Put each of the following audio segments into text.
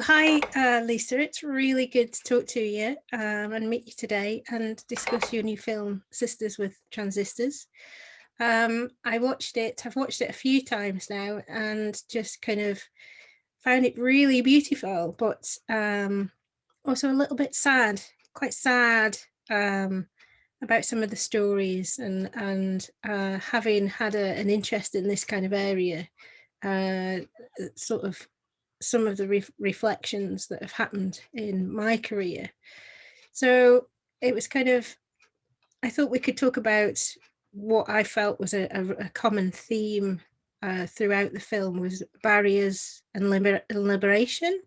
Hi, Lisa. It's really good to talk to you and meet you today and discuss your new film, Sisters with Transistors. I've watched it a few times now and just kind of found it really beautiful, but also a little bit sad, quite sad about some of the stories and having had an interest in this kind of area, sort of some of the reflections that have happened in my career. So it was kind of, I thought we could talk about what I felt was a common theme throughout the film was barriers and liberation.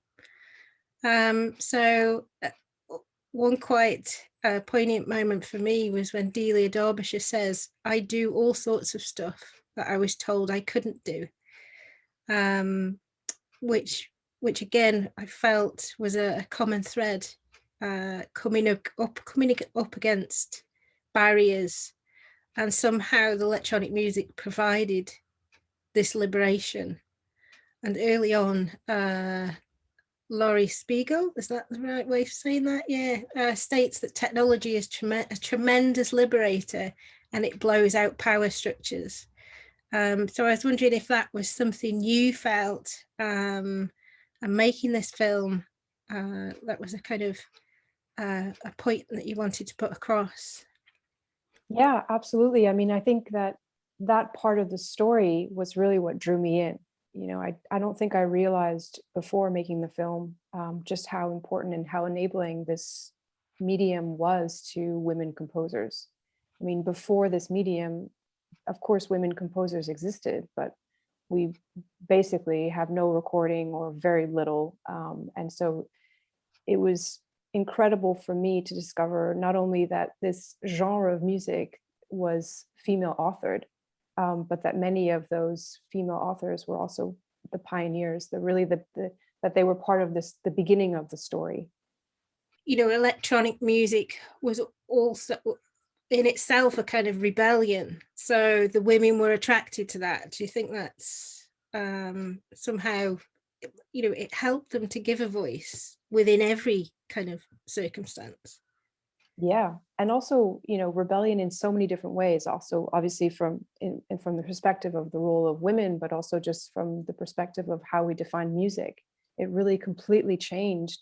So one quite poignant moment for me was when Delia Derbyshire says, "I do all sorts of stuff that I was told I couldn't do." Which again I felt was a common thread, coming up against barriers, and somehow the electronic music provided this liberation. And early on, Laurie Spiegel, is that the right way of saying that? Yeah, states that technology is a tremendous liberator and it blows out power structures. So I was wondering if that was something you felt, and making this film, that was a kind of a point that you wanted to put across. Yeah, absolutely. I mean, I think that that part of the story was really what drew me in. I don't think I realized before making the film just how important and how enabling this medium was to women composers. I mean, before this medium, of course, women composers existed, but we basically have no recording or very little. And so it was incredible for me to discover not only that this genre of music was female authored, but that many of those female authors were also the pioneers, that they were part of the beginning of the story. Electronic music was also in itself a kind of rebellion, so the women were attracted to that. Do you think that's somehow, it helped them to give a voice within every kind of circumstance? Yeah, and also, rebellion in so many different ways. Also, obviously, from the perspective of the role of women, but also just from the perspective of how we define music. It really completely changed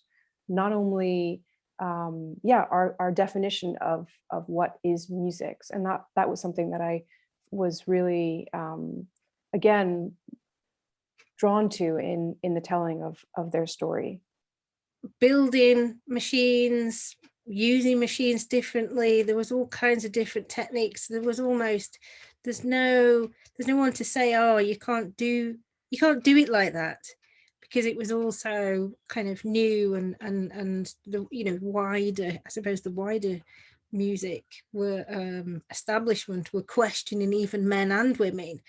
not only, our definition of what is music, and that was something that I was really, again, drawn to in the telling of their story. Building machines, using machines differently. There was all kinds of different techniques. There's no one to say, oh, you can't do it like that, because it was also kind of new, and the wider, I suppose, the wider music were establishment were questioning even men and women.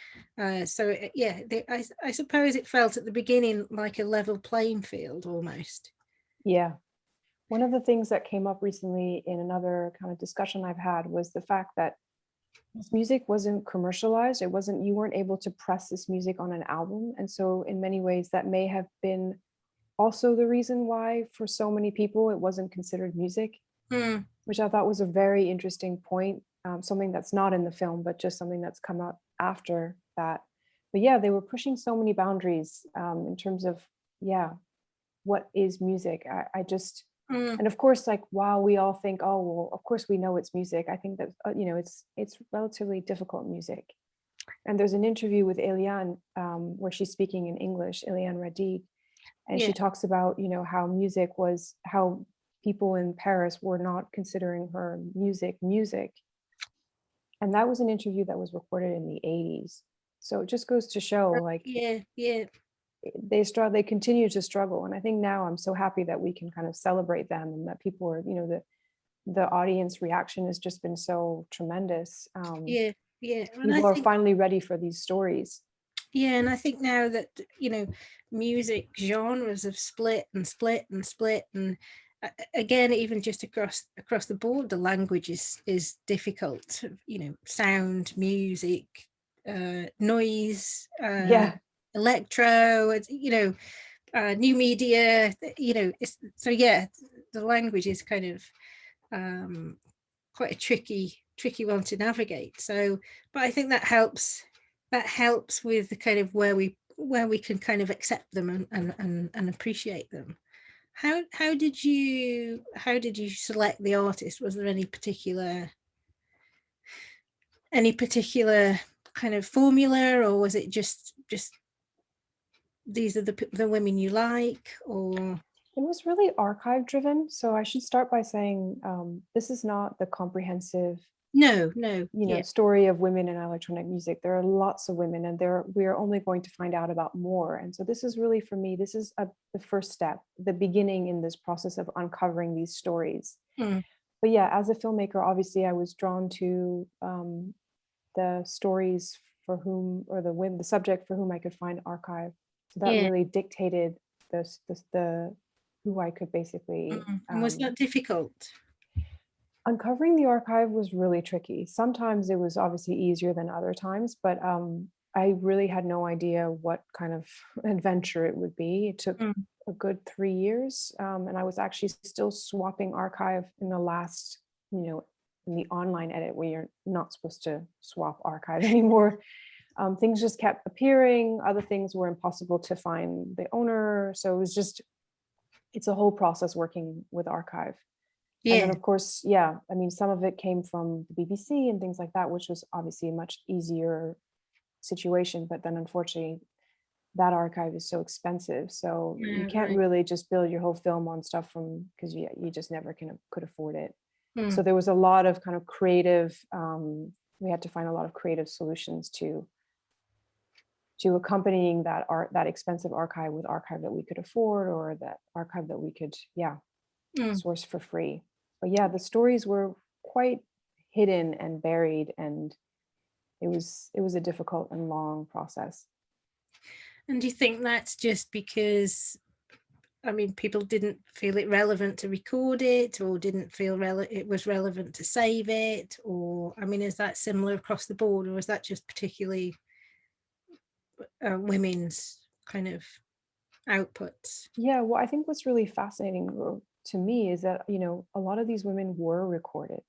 So yeah, I suppose it felt at the beginning like a level playing field almost. Yeah. One of the things that came up recently in another kind of discussion I've had was the fact that this music wasn't commercialized. You weren't able to press this music on an album. And so in many ways that may have been also the reason why for so many people it wasn't considered music, which I thought was a very interesting point. Something that's not in the film, but just something that's come up after that. But yeah, they were pushing so many boundaries in terms of, what is music. I just, and of course, like, while we all think, oh, well, of course we know it's music, I think that, it's relatively difficult music. And there's an interview with Eliane where she's speaking in English, Eliane Radid, and she talks about, how people in Paris were not considering her music. And that was an interview that was recorded in the 80s. So it just goes to show, like, they continue to struggle. And I think now I'm so happy that we can kind of celebrate them, and that people are, the audience reaction has just been so tremendous. People are finally ready for these stories. Yeah, and I think now that music genres have split and split and split, and again, even just across the board, the language is difficult. Sound, music, noise, electro. new media, you know, so yeah, the language is kind of quite a tricky one to navigate. So, but I think that helps with the kind of where we can kind of accept them and appreciate them. How did you select the artist? Was there any particular kind of formula, or was it just these are the women you like? Or it was really archive driven. So I should start by saying this is not the comprehensive no, story of women in electronic music. There are lots of women, and we are only going to find out about more. And so this is really, for me, this is the first step, the beginning in this process of uncovering these stories. But yeah, as a filmmaker, obviously I was drawn to the stories for whom, or the subject for whom I could find archive. So that really dictated the who I could basically. And was that difficult? Uncovering the archive was really tricky. Sometimes it was obviously easier than other times, but I really had no idea what kind of adventure it would be. It took a good 3 years, and I was actually still swapping archive in the last, in the online edit where you're not supposed to swap archive anymore. Things just kept appearing. Other things were impossible to find the owner. So it's a whole process working with archive. And then, of course, I mean, some of it came from the BBC and things like that, which was obviously a much easier situation. But then, unfortunately, that archive is so expensive. So you can't really just build your whole film on stuff because you just never could afford it. So there was a lot of kind of creative, we had to find a lot of creative solutions to accompanying that expensive archive with archive that we could afford, or that archive that we could, source for free. But yeah, the stories were quite hidden and buried, and it was a difficult and long process. And do you think that's just because, I mean, people didn't feel it relevant to record it, or didn't feel it was relevant to save it? Or, I mean, is that similar across the board, or is that just particularly women's kind of outputs? Yeah, well, I think what's really fascinating to me is that, a lot of these women were recorded,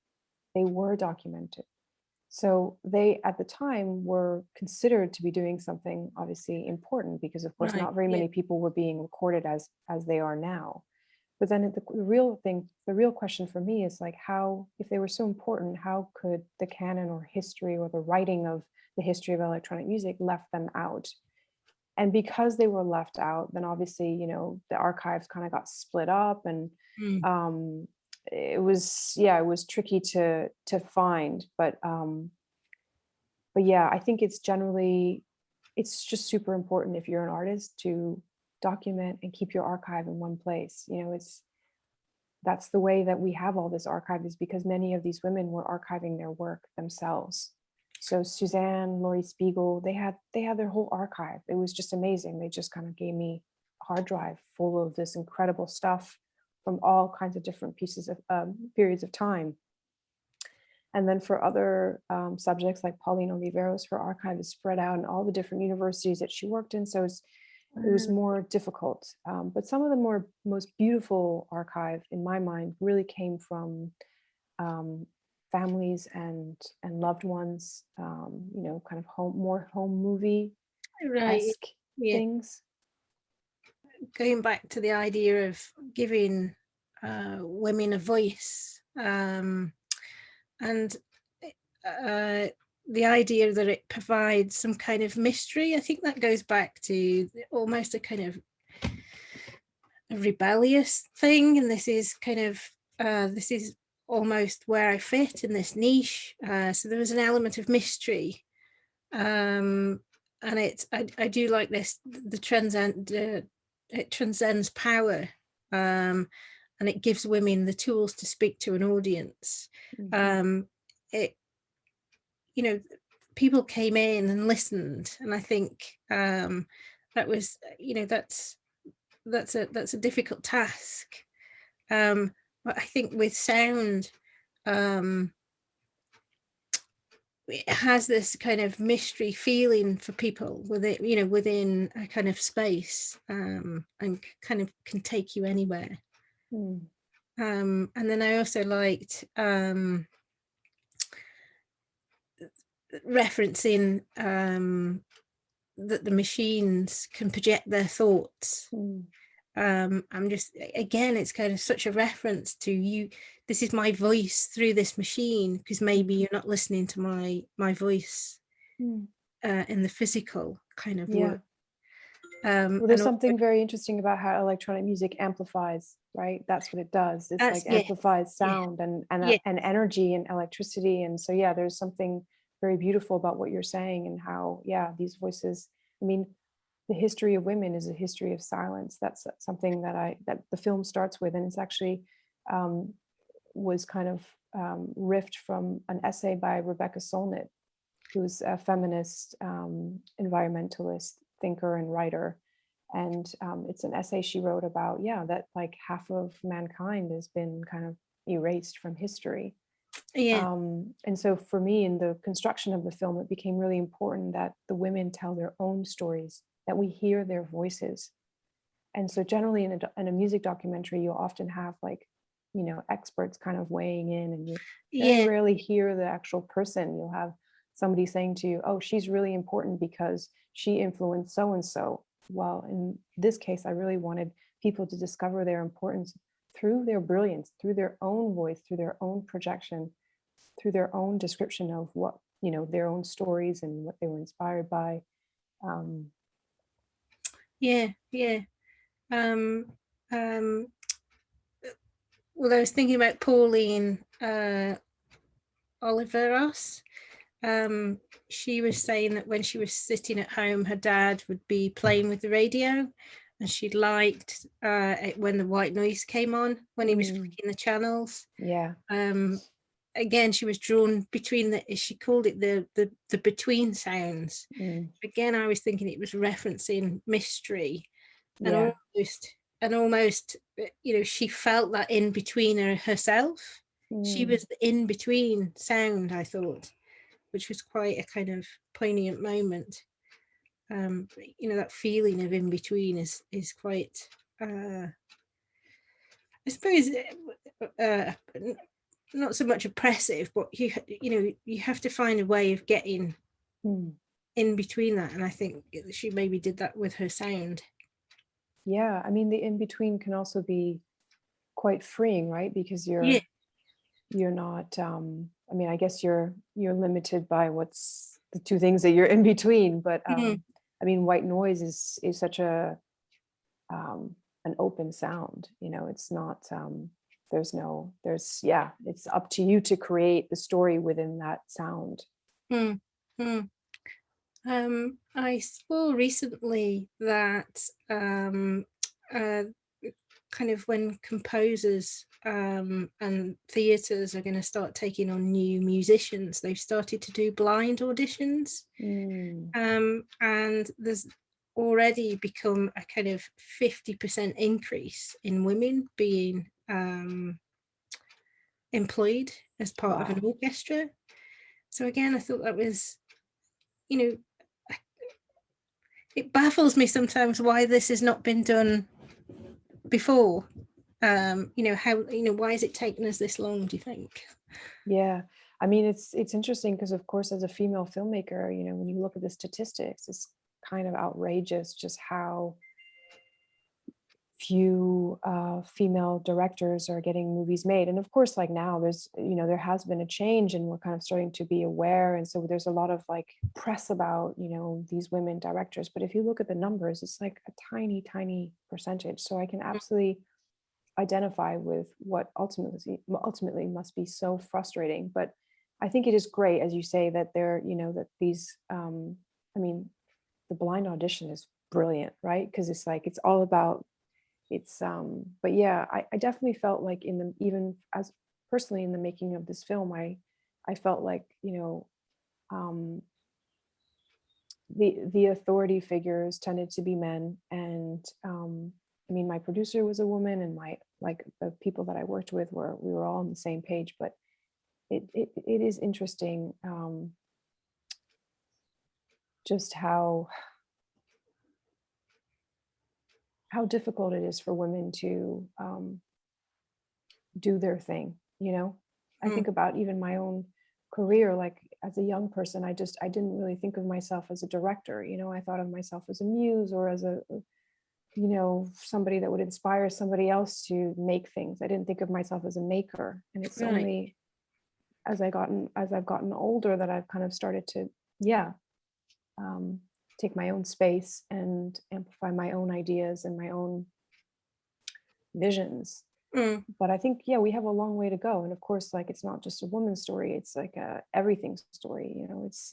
they were documented. So they, at the time, were considered to be doing something obviously important, because of course, not very many people were being recorded as they are now. But then the real question for me is like, how, if they were so important, how could the canon or history or the writing of the history of electronic music left them out? And because they were left out, then obviously, the archives kind of got split up, and it was tricky to find. But yeah, I think it's just super important, if you're an artist, to document and keep your archive in one place. That's the way that we have all this archive, is because many of these women were archiving their work themselves. So Suzanne, Laurie Spiegel, they had their whole archive. It was just amazing. They just kind of gave me a hard drive full of this incredible stuff from all kinds of different periods of time. And then for other subjects like Pauline Oliveros, her archive is spread out in all the different universities that she worked in. So it was more difficult. But some of the most beautiful archive, in my mind, really came from families and loved ones, kind of home movie-esque things. Going back to the idea of giving women a voice, and the idea that it provides some kind of mystery, I think that goes back to almost a kind of a rebellious thing. And this is kind of, this is almost where I fit in this niche. So there was an element of mystery. And I do like this, it transcends power, and it gives women the tools to speak to an audience. People came in and listened, and I think that was, that's a difficult task. But I think with sound, it has this kind of mystery feeling for people within a kind of space, and kind of can take you anywhere. And then I also liked referencing that the machines can project their thoughts. I'm just, again, it's kind of such a reference to you. This is my voice through this machine, because maybe you're not listening to my voice in the physical kind of work. Well, there's something very interesting about how electronic music amplifies, right? That's what it does. It's like amplifies sound and energy and electricity. And so, yeah, there's something very beautiful about what you're saying, and how, these voices, I mean, the history of women is a history of silence. That's something that the film starts with. And it's actually was kind of riffed from an essay by Rebecca Solnit, who's a feminist environmentalist thinker and writer. And it's an essay she wrote about, that like half of mankind has been kind of erased from history. And so for me, in the construction of the film, it became really important that the women tell their own stories, that we hear their voices. And so generally in a music documentary, you'll often have like, experts kind of weighing in, and you very rarely hear the actual person. You'll have somebody saying to you, oh, she's really important because she influenced so-and-so. Well, in this case, I really wanted people to discover their importance through their brilliance, through their own voice, through their own projection, through their own description of what, their own stories and what they were inspired by. Well, I was thinking about Pauline Oliveros. She was saying that when she was sitting at home, her dad would be playing with the radio, and she liked it when the white noise came on, when he was flicking the channels. Again, she was drawn between she called it the between sounds. Again, I was thinking it was referencing mystery, and almost, she felt that in between herself. She was the in between sound, I thought, which was quite a kind of poignant moment. That feeling of in between is quite, I suppose, not so much oppressive, but you have to find a way of getting in between that. And I think she maybe did that with her sound. I mean, the in between can also be quite freeing, right? Because you're not, I mean, I guess you're limited by what's the two things that you're in between, but I mean, white noise is such an open sound, it's not, it's up to you to create the story within that sound. I saw recently that kind of when composers and theatres are going to start taking on new musicians, they've started to do blind auditions, and there's already become a kind of 50% increase in women being employed as part of an orchestra. So again, I thought that was, it baffles me sometimes why this has not been done before. How, why has it taken us this long, do you think? I mean, it's interesting because, of course, as a female filmmaker, when you look at the statistics, it's kind of outrageous just how few female directors are getting movies made. And of course, like now there's, there has been a change, and we're kind of starting to be aware. And so there's a lot of like press about, these women directors. But if you look at the numbers, it's like a tiny, tiny percentage. So I can absolutely identify with what ultimately must be so frustrating. But I think it is great, as you say, that there, that these, I mean, the blind audition is brilliant, right? Because it's like, it's all about, it's but yeah, I definitely felt like even as personally in the making of this film, I felt like, the authority figures tended to be men. And I mean, my producer was a woman, and the people that I worked with we were all on the same page. But it is interesting just how difficult it is for women to do their thing, you know. I think about even my own career, like as a young person, I didn't really think of myself as a director, you know. I thought of myself as a muse, or as a, you know, somebody that would inspire somebody else to make things. I didn't think of myself as a maker. And it's Right. only as I've gotten older that I've kind of started to, yeah, take my own space and amplify my own ideas and my own visions. But I think, yeah, we have a long way to go. And of course, like, it's not just a woman's story, it's like a everything story, you know. It's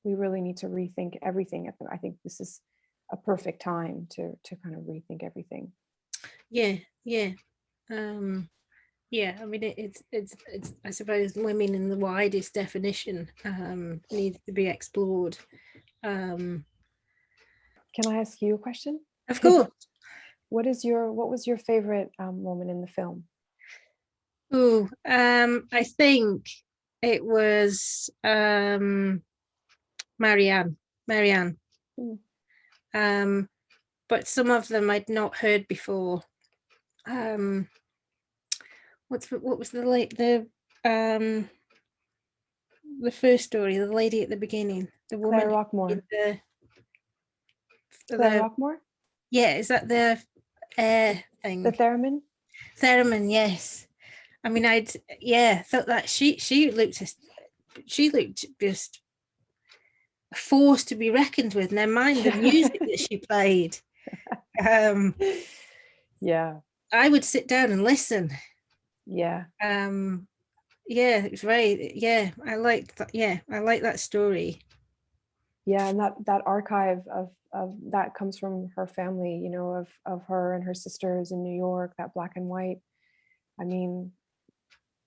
we really need to rethink everything. I think this is a perfect time to kind of rethink everything. Yeah, yeah. Yeah, I mean, it's I suppose women in the widest definition needs to be explored. Can I ask you a question? Of course. What was your favorite woman in the film? Oh, I think it was Marianne. Mm. But some of them I'd not heard before. What was the first story, the lady at the beginning, the woman Claire Rockmore. the Rockmore? Yeah, is that the air thing? The theremin? Theremin, yes. I mean, thought that she looked just a force to be reckoned with. Never mind the music that she played. Yeah. I would sit down and listen. Yeah. Yeah, it was very, yeah, I liked that. Yeah, I like that story. Yeah, and that archive of that comes from her family, you know, of her and her sisters in New York, that black and white. I mean,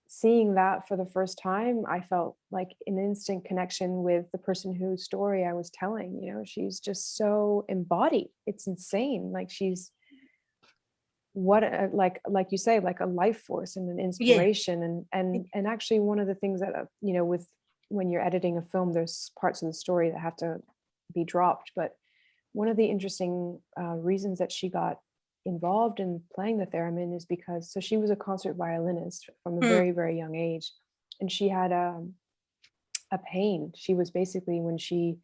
seeing that for the first time, I felt like an instant connection with the person whose story I was telling. You know, she's just so embodied. It's insane. Like, she's like you say, like a life force and an inspiration. And actually, one of the things that you know, with when you're editing a film, there's parts of the story that have to be dropped. But one of the interesting reasons that she got involved in playing the theremin is because, so she was a concert violinist from a very, very young age, and she had a pain. She was basically, when she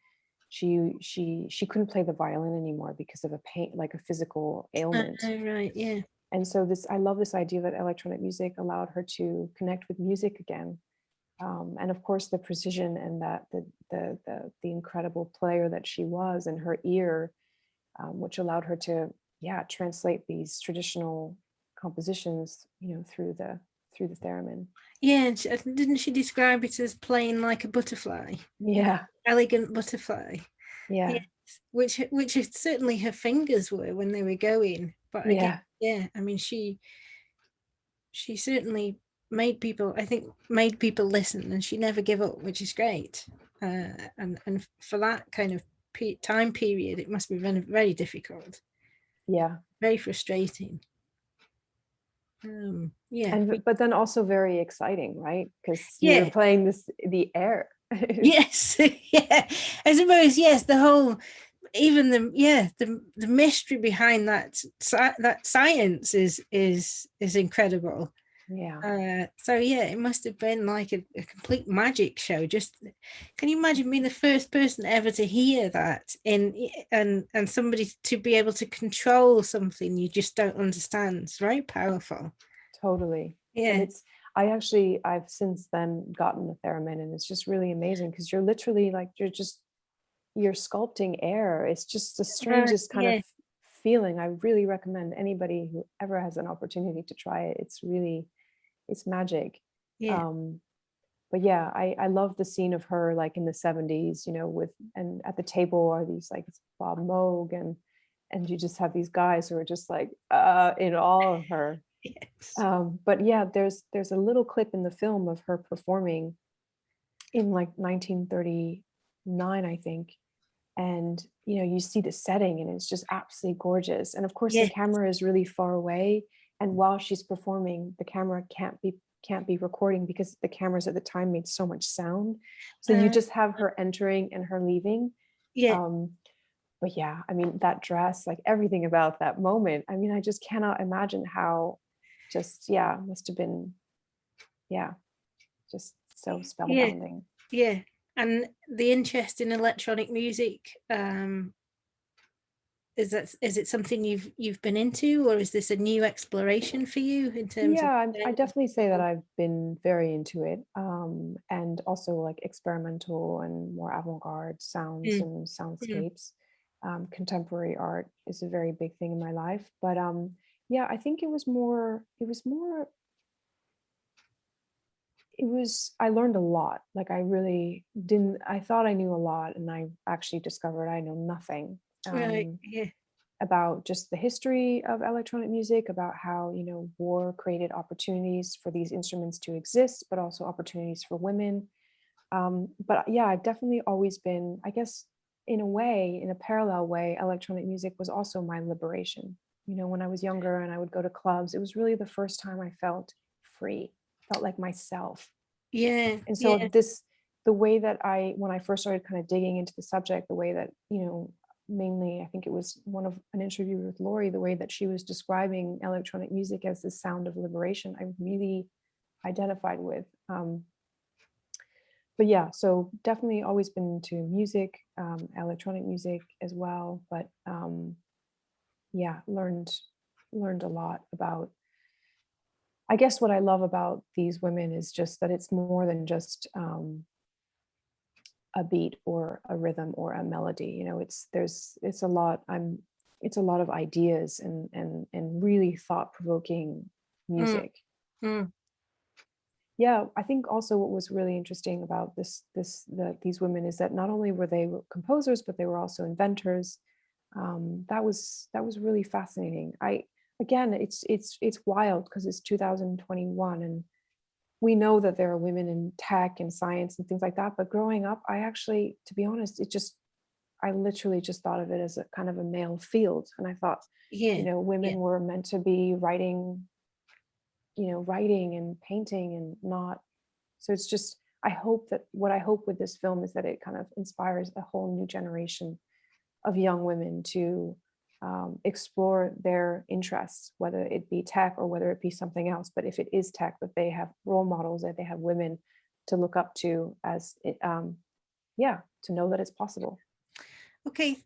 couldn't play the violin anymore because of a pain, like a physical ailment. Right, yeah. And so I love this idea that electronic music allowed her to connect with music again. And of course, the precision and that the incredible player that she was, and her ear, which allowed her to, yeah, translate these traditional compositions, you know, through the theremin. Yeah, didn't she describe it as playing like a butterfly? Yeah, elegant butterfly. yeah, Yes, which certainly her fingers were when they were going. But again, yeah, I mean, she certainly made people listen, and she never give up, which is great. And for that kind of time period, it must be very, very difficult. Yeah, very frustrating. Yeah, and but then also very exciting, right? Because yeah, you're playing the air. yes, yeah. I suppose, yes, the whole, even the mystery behind that science is incredible. Yeah. So yeah, it must have been like a complete magic show. Just, can you imagine being the first person ever to hear that, and somebody to be able to control something you just don't understand? It's very powerful. Totally. Yeah. And I've since then gotten a theremin, and it's just really amazing, because you're literally like, you're sculpting air. It's just the strangest kind of feeling. I really recommend anybody who ever has an opportunity to try it. It's magic. Yeah. But yeah, I love the scene of her, like in the 70s, you know, and at the table are these, like, it's Bob Moog, and you just have these guys who are just like in awe of her. Yes. But yeah, there's a little clip in the film of her performing in like 1939, I think. And, you know, you see the setting, and it's just absolutely gorgeous. And of course, the camera is really far away. And while she's performing, the camera can't be recording, because the cameras at the time made so much sound. So you just have her entering and her leaving. Yeah. But yeah, I mean, that dress, like everything about that moment, I mean, I just cannot imagine how just, yeah, must have been, yeah, just so Yeah. spellbinding. Yeah. And the interest in electronic music, is it something you've been into, or is this a new exploration for you in terms of Yeah, I playing? definitely say that I've been very into it, and also like experimental and more avant-garde sounds Mm, and mm, soundscapes. Contemporary art is a very big thing in my life, but yeah, I think I learned a lot. Like I really didn't, I thought I knew a lot, and I actually discovered I know nothing. right. Yeah. About just the history of electronic music, about how, war created opportunities for these instruments to exist, but also opportunities for women. But yeah, I've definitely always been, I guess, in a way, in a parallel way, electronic music was also my liberation. When I was younger and I would go to clubs, it was really the first time I felt free, felt like myself. Yeah. And so Yeah. the way that when I first started kind of digging into the subject, the way that, mainly, I think it was an interview with Lori, the way that she was describing electronic music as the sound of liberation, I really identified with. But yeah, so definitely always been into music, electronic music as well. But yeah, learned a lot about, I guess what I love about these women is just that it's more than just a beat or a rhythm or a melody. It's a lot. It's a lot of ideas and really thought-provoking Mm, music. mm, Yeah, I think also what was really interesting about these women is that not only were they composers, but they were also inventors. That was really fascinating. Again, it's wild because it's 2021, and we know that there are women in tech and science and things like that. But growing up, I actually, to be honest, I literally just thought of it as a kind of a male field, and I thought, yeah. women Yeah. were meant to be writing and painting and not. So it's just, what I hope with this film is that it kind of inspires a whole new generation of young women to explore their interests, whether it be tech or whether it be something else. But if it is tech, that they have role models, that they have women to look up to yeah, to know that it's possible. Okay,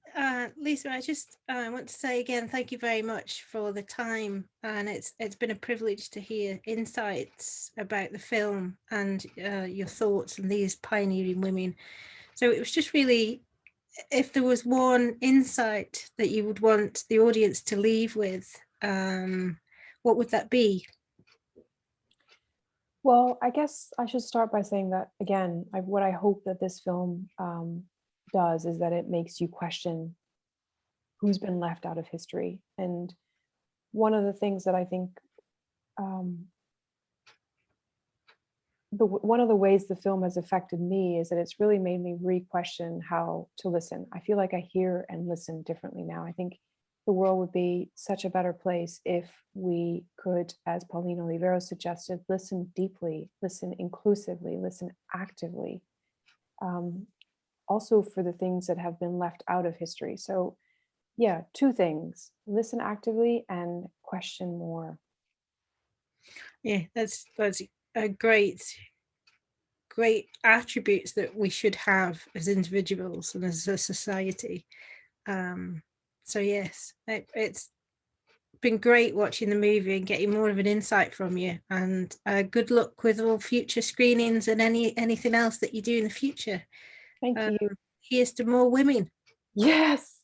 Lisa, I just want to say again, thank you very much for the time, and it's been a privilege to hear insights about the film and your thoughts on these pioneering women. So it was just really, if there was one insight that you would want the audience to leave with, what would that be? Well, I guess I should start by saying that, again, what I hope that this film does is that it makes you question who's been left out of history. And one of the things that I think, um, one of the ways the film has affected me is that it's really made me re-question how to listen. I feel like I hear and listen differently now. I think the world would be such a better place if we could, as Paulina Olivero suggested, listen deeply, listen inclusively, listen actively. Also for the things that have been left out of history. So yeah, two things: listen actively and question more. Yeah, that's a great attributes that we should have as individuals and as a society. So yes, it's been great watching the movie and getting more of an insight from you, and good luck with all future screenings and anything else that you do in the future. Thank you. Here's to more women. Yes.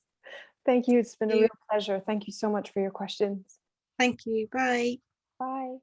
Thank you. It's been a You. real pleasure. Thank you so much for your questions. Thank you. Bye. Bye.